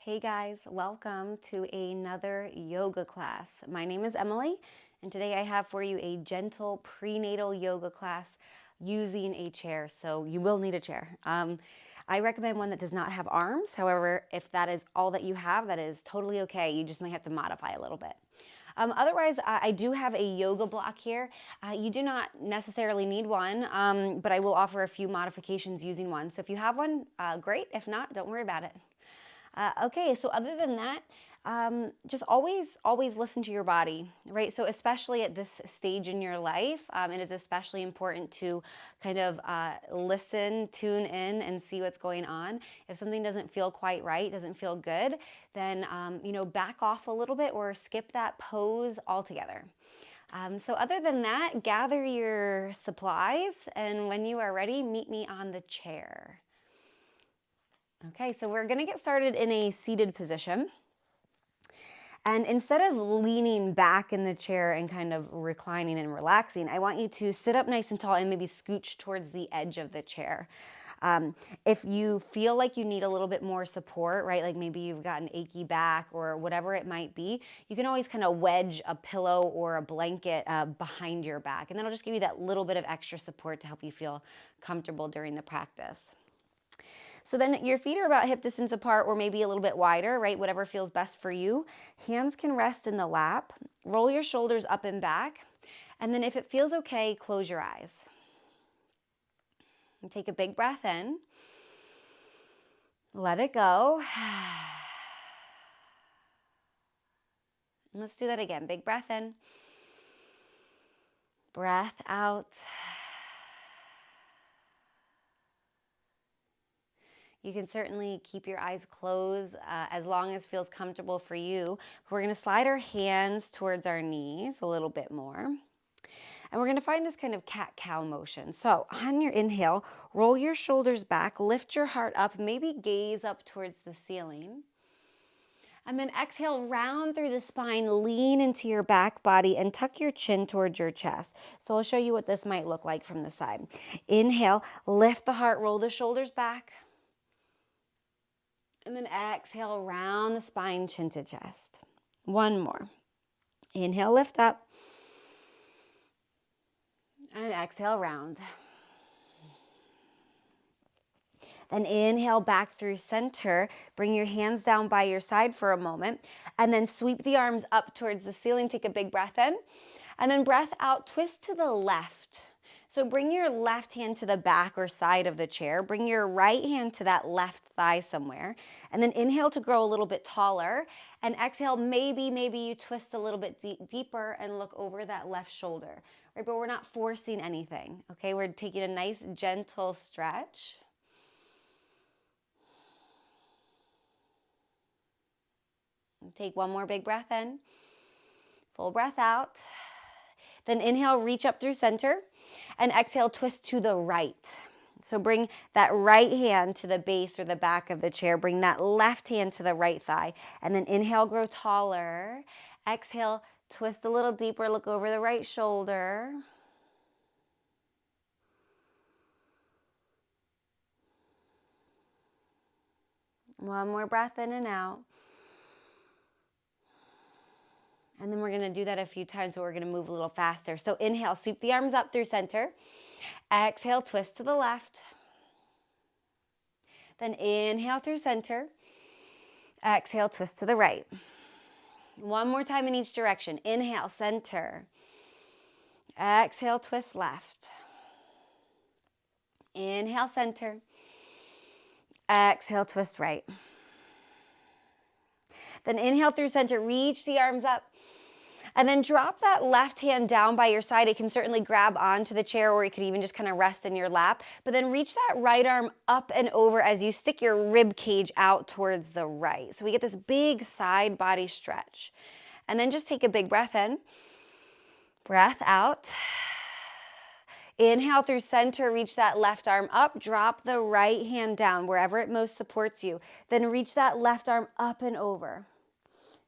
Hey guys, welcome to another yoga class. My name is Emily, and today I have for you a gentle prenatal yoga class using a chair. So you will need a chair. I recommend one that does not have arms. However, if that is all that you have, that is totally okay. You just might have to modify a little bit. Otherwise, I do have a yoga block here. You do not necessarily need one, but I will offer a few modifications using one. So if you have one, great. If not, don't worry about it. Okay, so other than that, just always listen to your body, right? So especially at this stage in your life, it is especially important to kind of listen, tune in, and see what's going on. If something doesn't feel quite right, doesn't feel good, then back off a little bit or skip that pose altogether. So other than that, gather your supplies, and when you are ready, meet me on the chair. Okay, so we're gonna get started in a seated position. And instead of leaning back in the chair and kind of reclining and relaxing, I want you to sit up nice and tall and maybe scooch towards the edge of the chair. If you feel like you need a little bit more support, right, like maybe you've got an achy back or whatever it might be, you can always kind of wedge a pillow or a blanket behind your back. And that'll just give you that little bit of extra support to help you feel comfortable during the practice. So then your feet are about hip distance apart or maybe a little bit wider, right? Whatever feels best for you. Hands can rest in the lap. Roll your shoulders up and back. And then if it feels okay, close your eyes. And take a big breath in. Let it go. And let's do that again. Big breath in. Breath out. You can certainly keep your eyes closed as long as feels comfortable for you. We're going to slide our hands towards our knees a little bit more. And we're going to find this kind of cat-cow motion. So on your inhale, roll your shoulders back, lift your heart up, maybe gaze up towards the ceiling. And then exhale, round through the spine, lean into your back body and tuck your chin towards your chest. So I'll show you what this might look like from the side. Inhale, lift the heart, roll the shoulders back. And then exhale, round the spine, chin to chest. One more. Inhale, lift up. And exhale, round. Then inhale back through center. Bring your hands down by your side for a moment. And then sweep the arms up towards the ceiling. Take a big breath in. And then breath out, twist to the left. So bring your left hand to the back or side of the chair. Bring your right hand to that left thigh somewhere. And then inhale to grow a little bit taller. And exhale, maybe you twist a little bit deeper and look over that left shoulder. Right, but we're not forcing anything. Okay, we're taking a nice gentle stretch. Take one more big breath in. Full breath out. Then inhale, reach up through center. And exhale, twist to the right. So bring that right hand to the base or the back of the chair. Bring that left hand to the right thigh. And then inhale, grow taller. Exhale, twist a little deeper. Look over the right shoulder. One more breath in and out. And then we're going to do that a few times, but we're going to move a little faster. So inhale, sweep the arms up through center. Exhale, twist to the left. Then inhale through center. Exhale, twist to the right. One more time in each direction. Inhale, center. Exhale, twist left. Inhale, center. Exhale, twist right. Then inhale through center, reach the arms up. And then drop that left hand down by your side. It can certainly grab onto the chair, or you could even just kind of rest in your lap. But then reach that right arm up and over as you stick your rib cage out towards the right. So we get this big side body stretch. And then just take a big breath in. Breath out. Inhale through center, reach that left arm up. Drop the right hand down wherever it most supports you. Then reach that left arm up and over.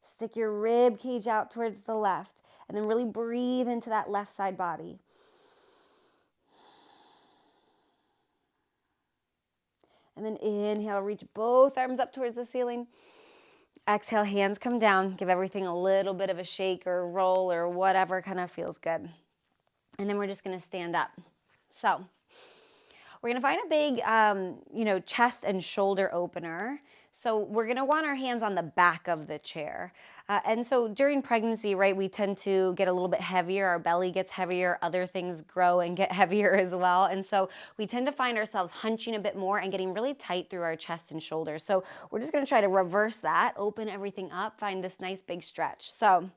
Stick your rib cage out towards the left, and then really breathe into that left side body. And then inhale, reach both arms up towards the ceiling. Exhale, hands come down. Give everything a little bit of a shake or roll or whatever kind of feels good. And then we're just going to stand up. So we're going to find a big, chest and shoulder opener. So we're going to want our hands on the back of the chair. And so during pregnancy, right, we tend to get a little bit heavier. Our belly gets heavier. Other things grow and get heavier as well. And so we tend to find ourselves hunching a bit more and getting really tight through our chest and shoulders. So we're just going to try to reverse that, open everything up, find this nice big stretch. So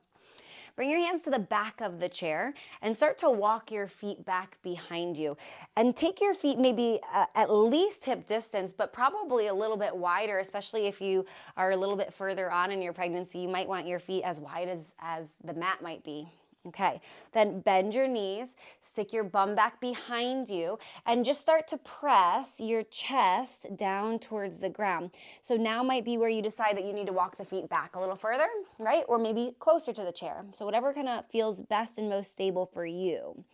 bring your hands to the back of the chair and start to walk your feet back behind you. And take your feet maybe at least hip distance, but probably a little bit wider, especially if you are a little bit further on in your pregnancy. You might want your feet as wide as the mat might be. Okay, then bend your knees, stick your bum back behind you, and just start to press your chest down towards the ground. So now might be where you decide that you need to walk the feet back a little further, right? Or maybe closer to the chair. So whatever kind of feels best and most stable for you.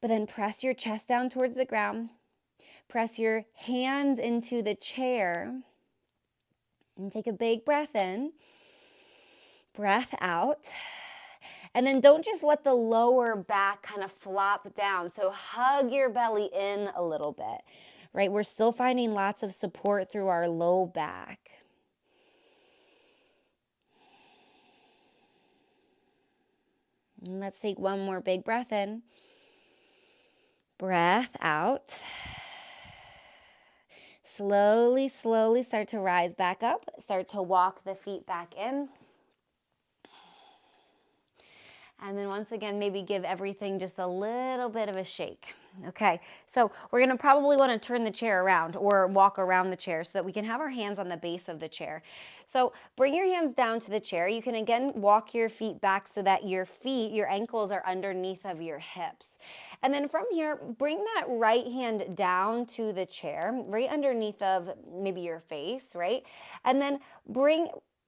But then press your chest down towards the ground. Press your hands into the chair. And take a big breath in. Breath out. And then don't just let the lower back kind of flop down. So hug your belly in a little bit, right? We're still finding lots of support through our low back. And let's take one more big breath in. Breath out. Slowly, slowly start to rise back up. Start to walk the feet back in. And then once again, maybe give everything just a little bit of a shake. Okay, so we're going to probably want to turn the chair around or walk around the chair so that we can have our hands on the base of the chair. So bring your hands down to the chair. You can again walk your feet back so that your ankles are underneath of your hips. And then from here, bring that right hand down to the chair, right underneath of maybe your face, right? And then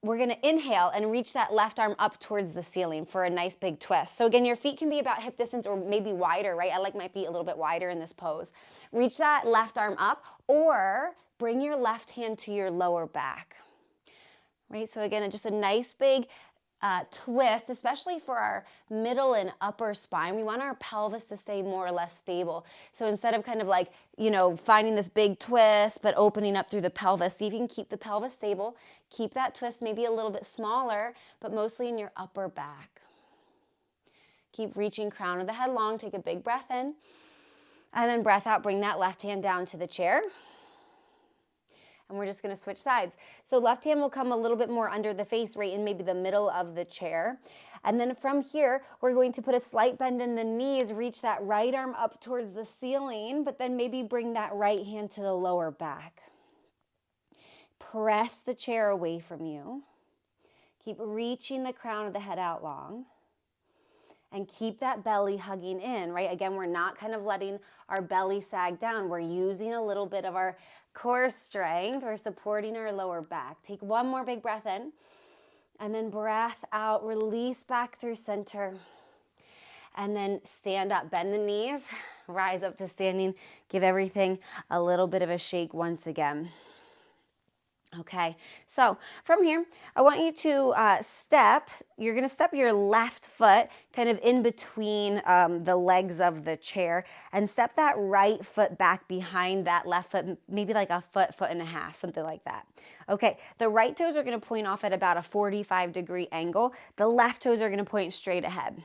we're going to inhale and reach that left arm up towards the ceiling for a nice big twist. So again, your feet can be about hip distance or maybe wider, right? I like my feet a little bit wider in this pose. Reach that left arm up or bring your left hand to your lower back, right? So again, just a nice big twist, especially for our middle and upper spine. We want our pelvis to stay more or less stable. So instead of kind of like, finding this big twist, but opening up through the pelvis, see if you can keep the pelvis stable. Keep that twist maybe a little bit smaller, but mostly in your upper back. Keep reaching crown of the head long. Take a big breath in. And then breath out. Bring that left hand down to the chair. And we're just going to switch sides. So left hand will come a little bit more under the face, right in maybe the middle of the chair. And then from here, we're going to put a slight bend in the knees, reach that right arm up towards the ceiling, but then maybe bring that right hand to the lower back. Press the chair away from you. Keep reaching the crown of the head out long. And keep that belly hugging in, right? Again, we're not kind of letting our belly sag down. We're using a little bit of our core strength. We're supporting our lower back. Take one more big breath in. And then breath out. Release back through center. And then stand up. Bend the knees. Rise up to standing. Give everything a little bit of a shake once again. Okay, so from here, I want you to you're going to step your left foot kind of in between the legs of the chair and step that right foot back behind that left foot, maybe like a foot, foot and a half, something like that. Okay, the right toes are going to point off at about a 45-degree angle. The left toes are going to point straight ahead.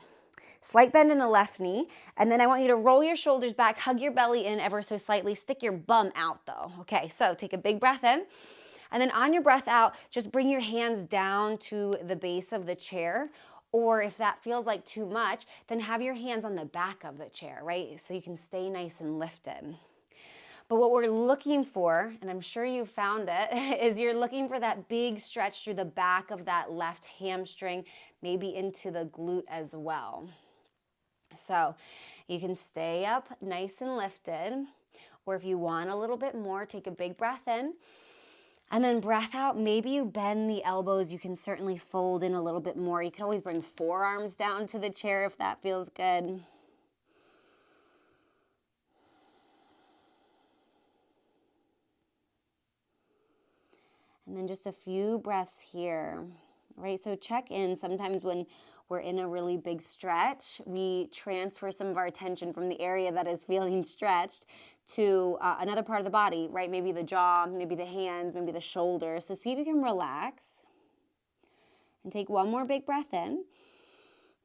Slight bend in the left knee, and then I want you to roll your shoulders back, hug your belly in ever so slightly, stick your bum out though. Okay, so take a big breath in. And then on your breath out, just bring your hands down to the base of the chair. Or if that feels like too much, then have your hands on the back of the chair, right? So you can stay nice and lifted. But what we're looking for, and I'm sure you found it, is you're looking for that big stretch through the back of that left hamstring, maybe into the glute as well. So you can stay up nice and lifted. Or if you want a little bit more, take a big breath in. And then breath out, maybe you bend the elbows. You can certainly fold in a little bit more. You can always bring forearms down to the chair if that feels good. And then just a few breaths here, right? So check in. Sometimes when we're in a really big stretch, we transfer some of our attention from the area that is feeling stretched to another part of the body, right? Maybe the jaw, maybe the hands, maybe the shoulders. So see if you can relax. And take one more big breath in.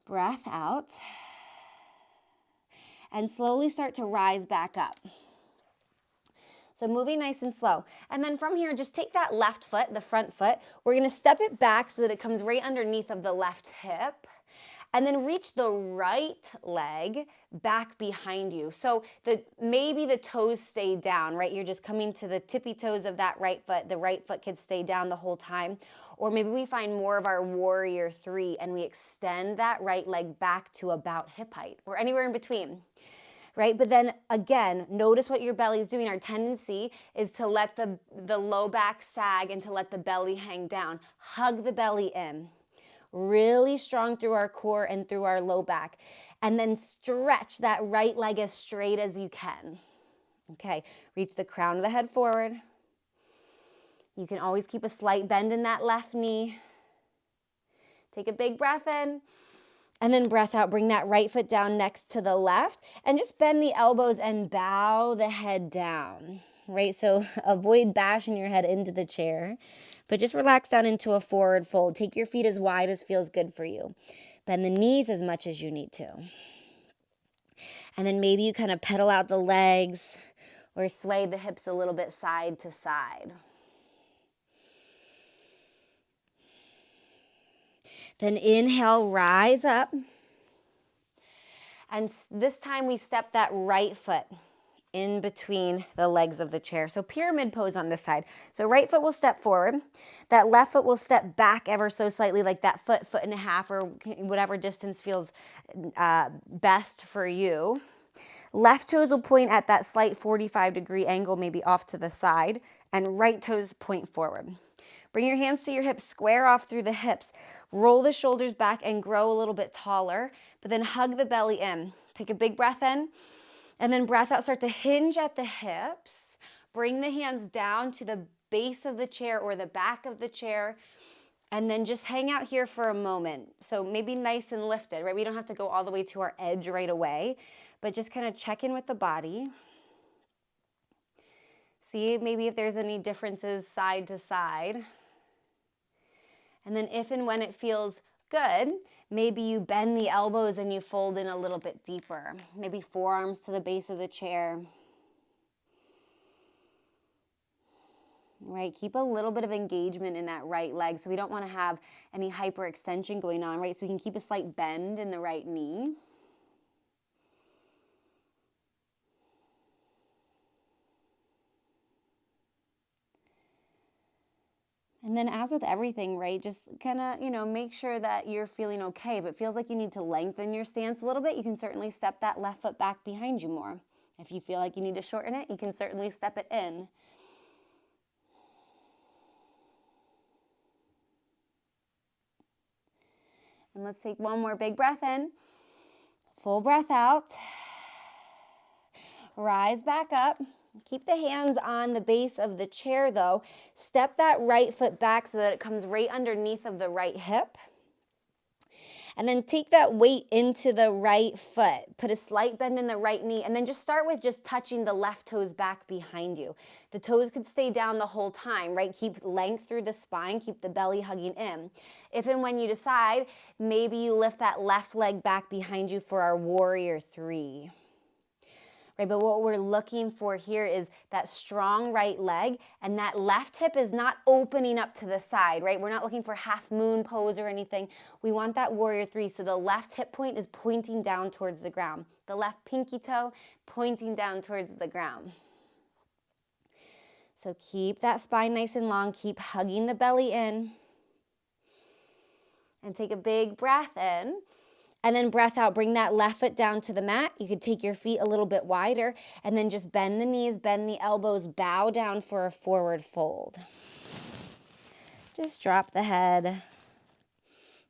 Breath out. And slowly start to rise back up. So moving nice and slow. And then from here, just take that left foot, the front foot. We're going to step it back so that it comes right underneath of the left hip. And then reach the right leg back behind you. So maybe the toes stay down, right? You're just coming to the tippy toes of that right foot. The right foot could stay down the whole time. Or maybe we find more of our warrior three and we extend that right leg back to about hip height or anywhere in between. Right? But then again, notice what your belly is doing. Our tendency is to let the low back sag and to let the belly hang down. Hug the belly in. Really strong through our core and through our low back. And then stretch that right leg as straight as you can. Okay, reach the crown of the head forward. You can always keep a slight bend in that left knee. Take a big breath in. And then breath out, bring that right foot down next to the left and just bend the elbows and bow the head down, right? So avoid bashing your head into the chair, but just relax down into a forward fold. Take your feet as wide as feels good for you. Bend the knees as much as you need to. And then maybe you kind of pedal out the legs or sway the hips a little bit side to side. Then inhale, rise up. And this time we step that right foot in between the legs of the chair. So pyramid pose on this side. So right foot will step forward. That left foot will step back ever so slightly, like that foot and a half, or whatever distance feels best for you. Left toes will point at that slight 45-degree angle, maybe off to the side, and right toes point forward. Bring your hands to your hips, square off through the hips. Roll the shoulders back and grow a little bit taller, but then hug the belly in. Take a big breath in, and then breath out. Start to hinge at the hips. Bring the hands down to the base of the chair or the back of the chair, and then just hang out here for a moment. So maybe nice and lifted, right? We don't have to go all the way to our edge right away, but just kind of check in with the body. See maybe if there's any differences side to side. And then if and when it feels good, maybe you bend the elbows and you fold in a little bit deeper. Maybe forearms to the base of the chair. Right, keep a little bit of engagement in that right leg. So we don't want to have any hyperextension going on, right? So we can keep a slight bend in the right knee. And then as with everything, right, just kind of, make sure that you're feeling okay. If it feels like you need to lengthen your stance a little bit, you can certainly step that left foot back behind you more. If you feel like you need to shorten it, you can certainly step it in. And let's take one more big breath in. Full breath out. Rise back up. Keep the hands on the base of the chair though. Step that right foot back so that it comes right underneath of the right hip. And then take that weight into the right foot. Put a slight bend in the right knee and then just start with just touching the left toes back behind you. The toes could stay down the whole time, right? Keep length through the spine, keep the belly hugging in. If and when you decide, maybe you lift that left leg back behind you for our warrior three. Right, but what we're looking for here is that strong right leg, and that left hip is not opening up to the side, right? We're not looking for half moon pose or anything. We want that warrior three, so the left hip point is pointing down towards the ground. The left pinky toe pointing down towards the ground. So keep that spine nice and long. Keep hugging the belly in. And take a big breath in. And then breath out, bring that left foot down to the mat. You could take your feet a little bit wider and then just bend the knees, bend the elbows, bow down for a forward fold. Just drop the head.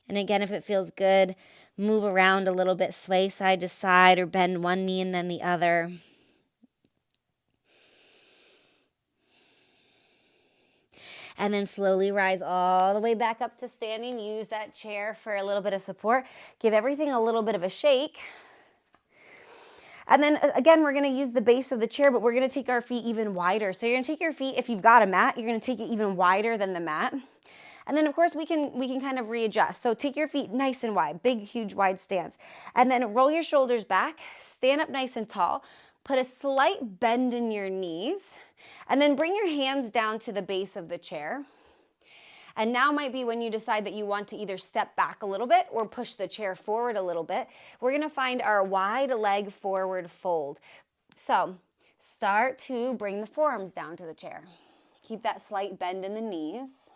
And again, if it feels good, move around a little bit, sway side to side or bend one knee and then the other. And then slowly rise all the way back up to standing. Use that chair for a little bit of support. Give everything a little bit of a shake. And then again, we're gonna use the base of the chair, but we're gonna take our feet even wider. So you're gonna take your feet, if you've got a mat, you're gonna take it even wider than the mat. And then of course we can kind of readjust. So take your feet nice and wide, big, huge, wide stance. And then roll your shoulders back, stand up nice and tall, put a slight bend in your knees, and then bring your hands down to the base of the chair. And now might be when you decide that you want to either step back a little bit or push the chair forward a little bit. We're gonna find our wide leg forward fold. So start to bring the forearms down to the chair. Keep that slight bend in the knees.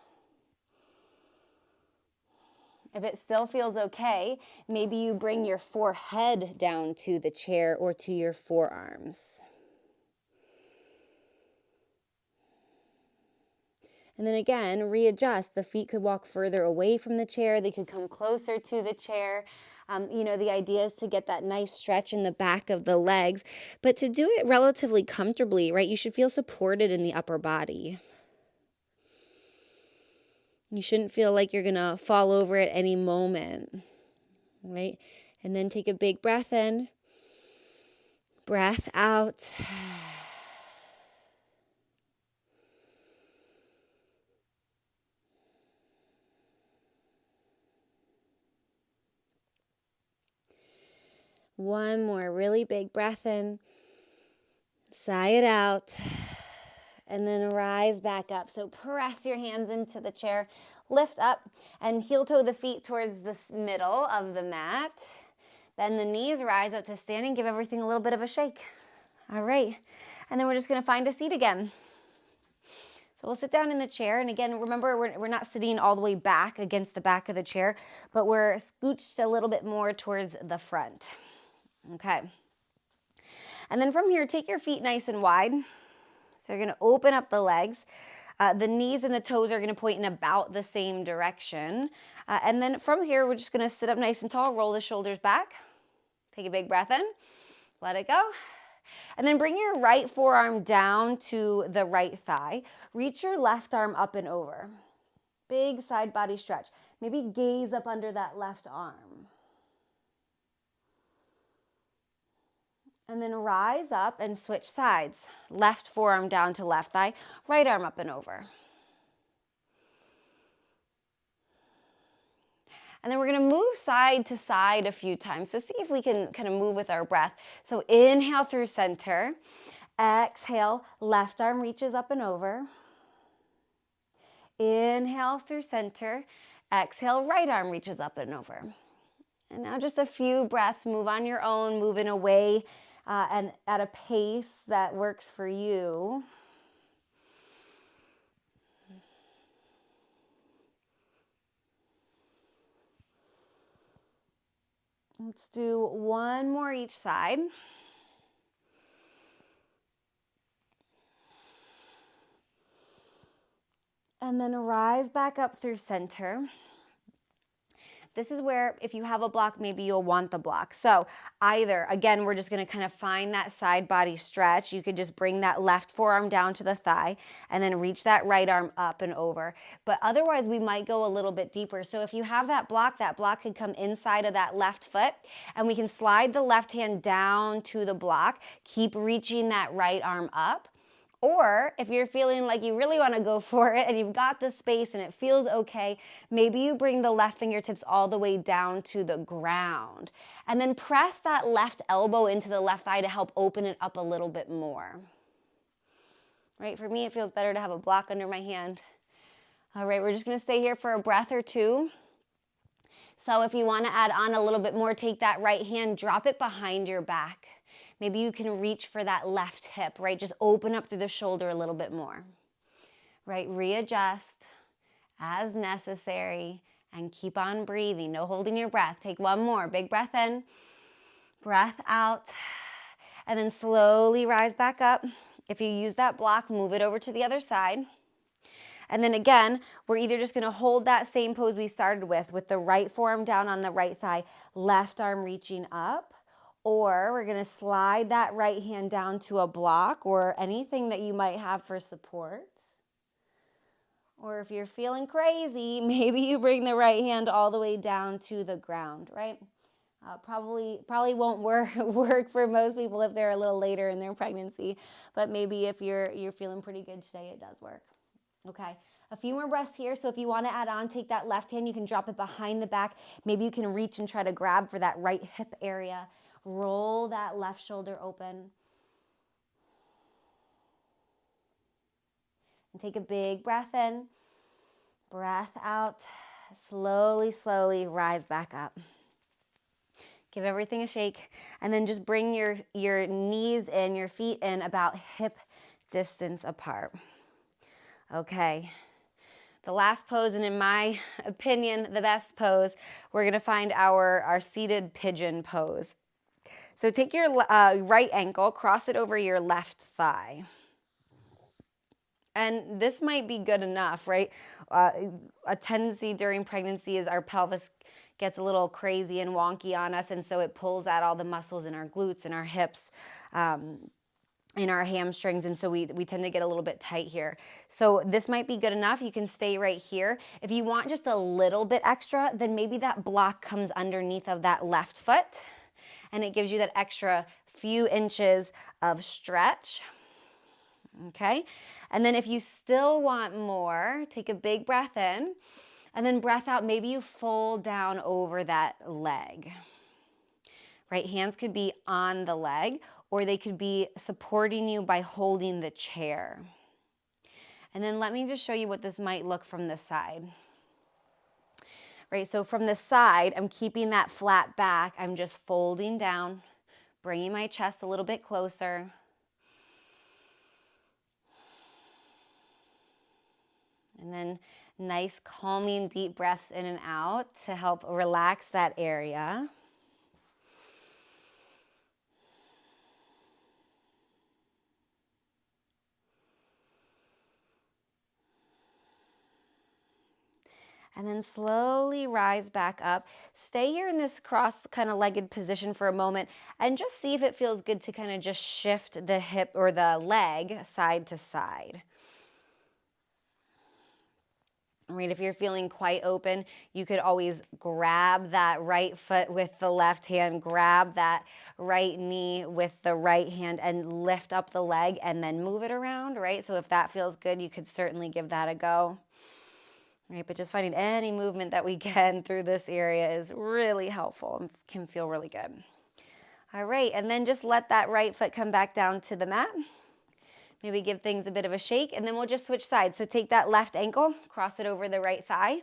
If it still feels okay, maybe you bring your forehead down to the chair or to your forearms. And then again, readjust. The feet could walk further away from the chair. They could come closer to the chair. The idea is to get that nice stretch in the back of the legs, but to do it relatively comfortably, right? You should feel supported in the upper body. You shouldn't feel like you're gonna fall over at any moment, right? And then take a big breath in, breath out. One more really big breath in, sigh it out, and then rise back up. So press your hands into the chair, lift up, and heel toe the feet towards the middle of the mat. Bend the knees, rise up to standing, give everything a little bit of a shake. All right, and then we're just gonna find a seat again. So we'll sit down in the chair, and again, remember, we're not sitting all the way back against the back of the chair, but we're scooched a little bit more towards the front. Okay. And then from here, take your feet nice and wide. So you're gonna open up the legs. The knees and the toes are gonna point in about the same direction. And then from here, we're just gonna sit up nice and tall, roll the shoulders back. Take a big breath in, let it go. And then bring your right forearm down to the right thigh. Reach your left arm up and over. Big side body stretch. Maybe gaze up under that left arm. And then rise up and switch sides. Left forearm down to left thigh, right arm up and over. And then we're gonna move side to side a few times. So see if we can kind of move with our breath. So inhale through center. Exhale, left arm reaches up and over. Inhale through center. Exhale, right arm reaches up and over. And now just a few breaths. Move on your own, move in a way and at a pace that works for you. Let's do one more each side. And then rise back up through center. This is where, if you have a block, maybe you'll want the block. So either, again, we're just gonna kind of find that side body stretch. You could just bring that left forearm down to the thigh and then reach that right arm up and over. But otherwise, we might go a little bit deeper. So if you have that block could come inside of that left foot, and we can slide the left hand down to the block, keep reaching that right arm up. Or if you're feeling like you really want to go for it and you've got the space and it feels okay, maybe you bring the left fingertips all the way down to the ground. And then press that left elbow into the left thigh to help open it up a little bit more. Right, for me, it feels better to have a block under my hand. All right, we're just going to stay here for a breath or two. So if you want to add on a little bit more, take that right hand, drop it behind your back. Maybe you can reach for that left hip, right? Just open up through the shoulder a little bit more, right? Readjust as necessary and keep on breathing. No holding your breath. Take one more. Big breath in, breath out, and then slowly rise back up. If you use that block, move it over to the other side. And then again, we're either just gonna hold that same pose we started with the right forearm down on the right side, left arm reaching up, or we're gonna slide that right hand down to a block or anything that you might have for support. Or if you're feeling crazy, maybe you bring the right hand all the way down to the ground, right? Probably won't work for most people if they're a little later in their pregnancy, but maybe if you're feeling pretty good today, it does work. Okay, a few more breaths here. So if you want to add on, take that left hand, you can drop it behind the back. Maybe you can reach and try to grab for that right hip area. Roll that left shoulder open. And take a big breath in, breath out. Slowly, slowly rise back up. Give everything a shake, and then just bring your knees in, your feet in about hip distance apart. Okay. The last pose, and in my opinion, the best pose, we're gonna find our seated pigeon pose. So take your right ankle, cross it over your left thigh. And this might be good enough, right? A tendency during pregnancy is our pelvis gets a little crazy and wonky on us, and so it pulls out all the muscles in our glutes and our hips, in our hamstrings, and so we tend to get a little bit tight here. So this might be good enough. You can stay right here. If you want just a little bit extra, then maybe that block comes underneath of that left foot, and it gives you that extra few inches of stretch. Okay, and then if you still want more, take a big breath in, and then breath out. Maybe you fold down over that leg. Right, hands could be on the leg, or they could be supporting you by holding the chair. And then let me just show you what this might look from the side. Right, so from the side, I'm keeping that flat back. I'm just folding down, bringing my chest a little bit closer. And then nice calming deep breaths in and out to help relax that area. And then slowly rise back up. Stay here in this cross kind of legged position for a moment and just see if it feels good to kind of just shift the hip or the leg side to side. Right, if you're feeling quite open, you could always grab that right foot with the left hand, grab that right knee with the right hand and lift up the leg and then move it around, right? So if that feels good, you could certainly give that a go. Right, but just finding any movement that we can through this area is really helpful and can feel really good. All right, and then just let that right foot come back down to the mat. Maybe give things a bit of a shake, and then we'll just switch sides. So take that left ankle, cross it over the right thigh.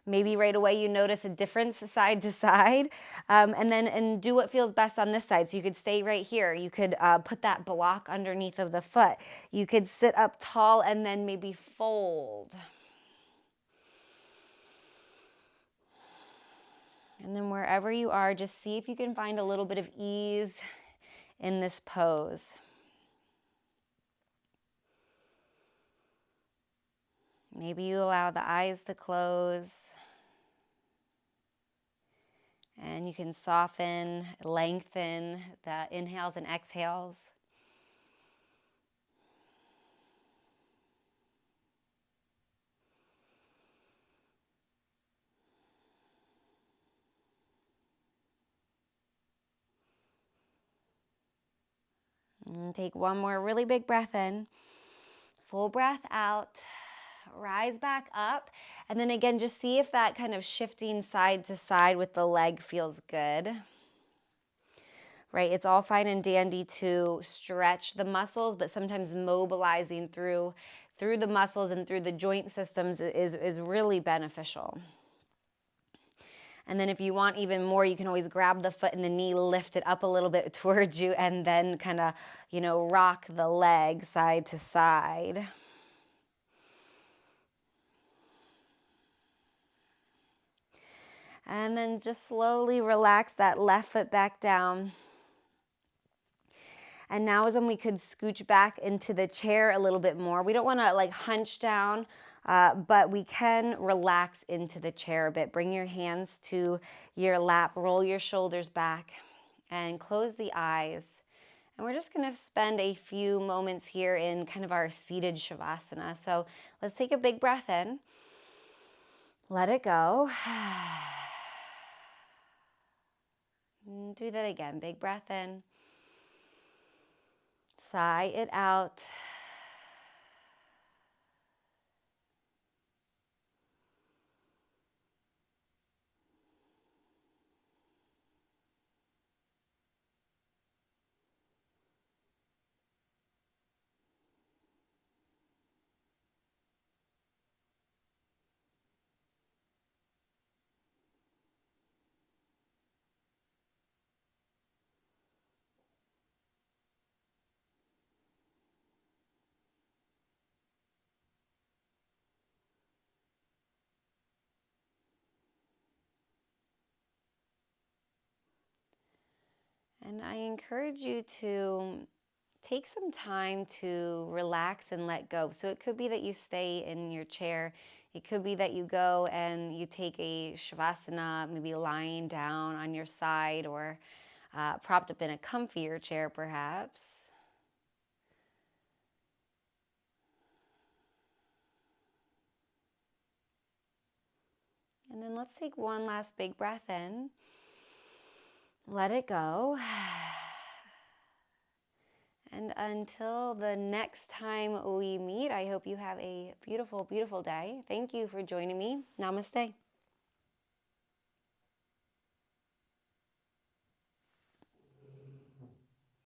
Maybe right away you notice a difference side to side, and do what feels best on this side. So you could stay right here. You could put that block underneath of the foot. You could sit up tall and then maybe fold. And then wherever you are, just see if you can find a little bit of ease in this pose. Maybe you allow the eyes to close. And you can soften, lengthen the inhales and exhales. And take one more really big breath in. Full breath out. Rise back up. And then again, just see if that kind of shifting side to side with the leg feels good. Right, it's all fine and dandy to stretch the muscles, but sometimes mobilizing through the muscles and through the joint systems is really beneficial. And then if you want even more, you can always grab the foot and the knee, lift it up a little bit towards you, and then kind of, rock the leg side to side. And then just slowly relax that left foot back down. And now is when we could scooch back into the chair a little bit more. We don't want to hunch down, but we can relax into the chair a bit. Bring your hands to your lap, roll your shoulders back, and close the eyes. And we're just going to spend a few moments here in kind of our seated Shavasana. So let's take a big breath in. Let it go. And do that again. Big breath in. Sigh it out. And I encourage you to take some time to relax and let go. So it could be that you stay in your chair. It could be that you go and you take a Shavasana, maybe lying down on your side or propped up in a comfier chair perhaps. And then let's take one last big breath in. Let it go. And until the next time we meet, I hope you have a beautiful, beautiful day. Thank you for joining me. Namaste.